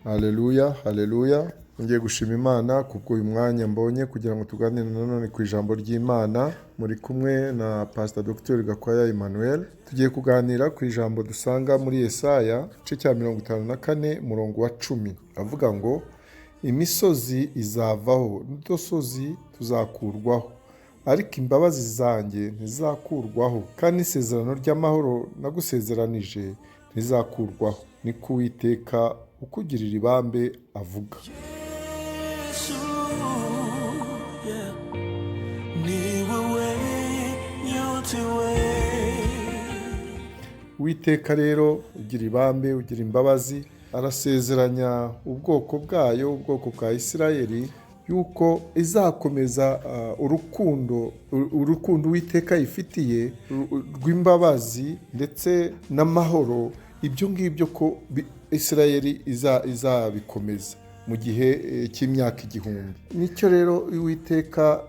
Haleluya, haleluya. Ngiye gushima Imana kubwo uyu mwanya mbonye kugira ngo tuganire nanone ku ijambo ry'Imana. Muri kumwe na Pastor Dr. Gakwaya Emmanuel. Tugiye kuganira ku ijambo dusanga muri Yesaya, igice cya 54, umurongo wa 10. Avuga ngo imisozi izavaho n'udusozi tuzakurwaho, ariko imbabazi zanjye ntizakurwaho, kandi isezerano ry'amahoro nagusezeranije ntizakurwaho. Ni ko Uwiteka ukugirira ibambe avuga. Uwiteka rero ugira ibambe, ugira imbabazi, arasezeranya ubwoko bwayo, ubwoko bwa Isirayeli, yuko izakomeza urukundo Uwiteka yifitiye rw'imbabazi ndetse n'amahoro. Ibyo ngibyo ko Isirayeli izabikomeza mu gihe cy'imyaka 1000. Nicyo rero Uwiteka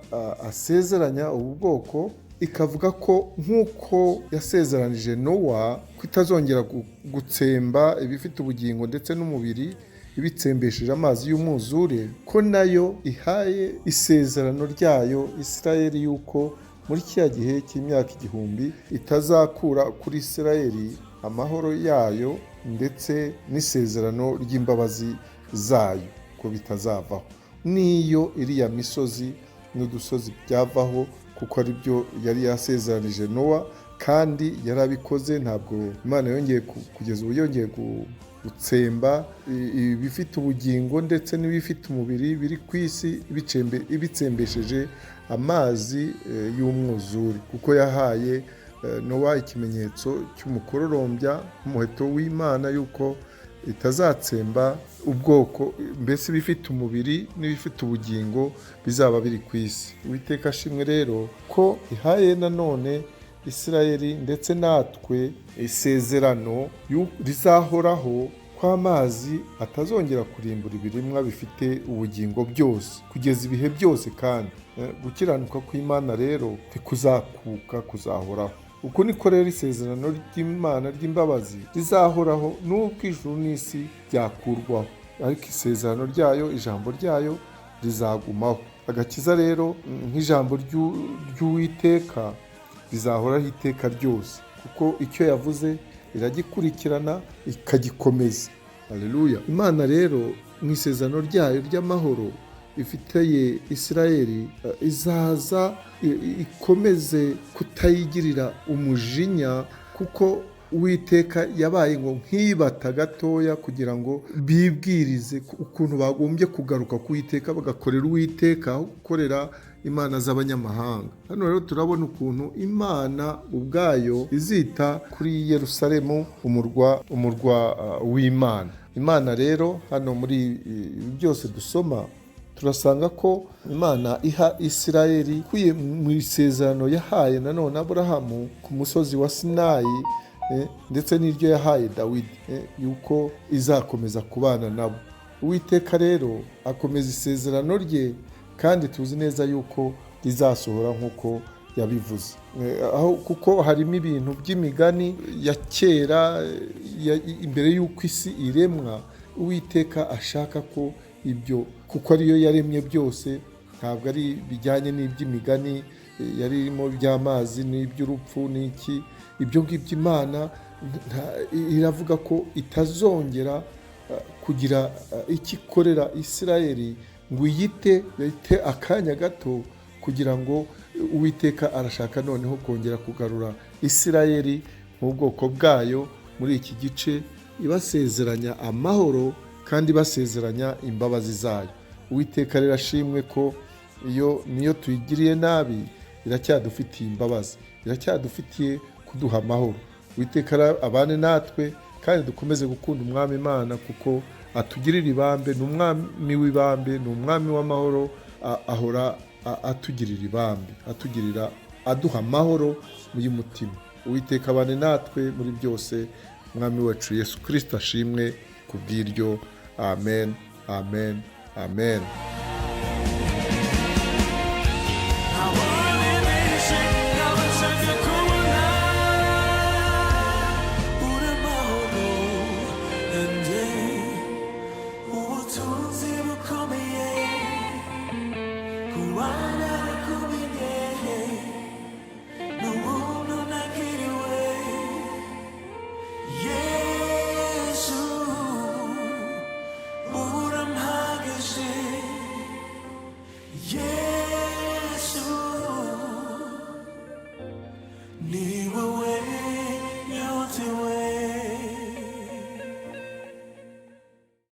asezeranya ubu bwoko, ikavuga ko nk'uko yasezeranije Nowa ko itazongera gutsemba ibifite ubugingo ndetse n'umubiri ibitsembesheje amazi y'umwuzure, ko nayo ihaye isezerano ryayo Isirayeli yuko muri kiriya gihe cy'imyaka 1000 itazakura kuri Isirayeli amahoro yayo ndetse n'isezerano ry'imbabazi zayo ko bitazavaho. Niyo iriya misozi n'udusozi byavaho, kuko ari byo yari yasezeranije Nowa kandi yarabikoze. Ntabwo Imana yongeye kugeza ubu yongeye gutsemba ibifite ubugingo ndetse n'ibifite umubiri biri ku isi ibitsembesheje amazi y'umwuzure, kuko yahaye Nowa ikimenyetso cy'umukororombya, umuheto w'Imana, yuko itazatsemba ubwoko, mbese ibifite umubiri n'ibifite ubugingo bizaba biri ku isi. Uwiteka ashimwe rero ko ihaye nanone Isirayeli ndetse natwe isezerano rizahoraho, ko amazi atazongera kurimbura ibiremwa bifite ubugingo byose kugeza ibihe byose, kandi gukiranuka kw'Imana rero ntikuzakuka, kuzahoraho. Uko niko rero isezerano ry'Imana ry'imbabazi rizahoraho n'ubwo ijuru n'isi byakurwaho, ariko isezerano ryayo, ijambo ryayo rizagumaho. Agakiza rero nk'ijambo ry'Uwiteka rizahoraho iteka ryose, kuko icyo yavuze iragikurikirana ikagikomeza. Haleluya. Imana rero mu isezerano ryayo ry'amahoro ifitiye Isirayeli, izaza ikomeze kutayigirira umujinya, kuko Uwiteka yabaye ngo nk'ibata gatoya kugira ngo bibwirize ukuntu bagombye kugaruka ku Uwiteka, bagakorera Uwiteka aho gukorera imana z'abanyamahanga. Hano rero turabona ukuntu Imana ubwayo izita kuri Yerusalemu, umurwa w'Imana. Imana rero hano muri byose dusoma turasanga ko Imana iha Isirayeli kuye mu isezerano yahaye nanone Aburahamu ku musozi wa Sinayi, ndetse n'iryo yahaye Dawidi, yuko izakomeza kubana nabo. Uwiteka rero akomeza isezerano rye, kandi tuzi neza yuko rizasohora nk'uko yabivuze, kuko harimo ibintu by'imigani ya kera imbere y'uko isi iremwa. Uwiteka ashaka ko ibyo, kuko ariyo yaremye byose, ntabwo ari bijyanye n'iby'imigani yari irimo by'amazi n'iby'urupfu n'iki. Ibyo ngibyo Imana iravuga ko itazongera kugira ikikorera Isirayeli ngo yite akanya gato, kugira ngo Uwiteka arashaka noneho kongera kugarura Isirayeli mu bwoko bwayo muri iki gice, ibasezeranya amahoro kandi basezeranya imbabazi zayo. Uwiteka rero ashimwe ko niyo tuyigiriye nabi iracyadufitiye imbabazi, iracyadufitiye kuduha amahoro. Uwiteka abane natwe, kandi dukomeze gukunda Umwami Imana, kuko atugirira ibambe, ni umwami w'ibambe, ni umwami w'amahoro, ahora atugirira ibambe, aduha amahoro y'umutima. Uwiteka abane natwe muri byose. Umwami wacu Yesu Kristo ashimwe kubw'iryo. Amen, amen, amen.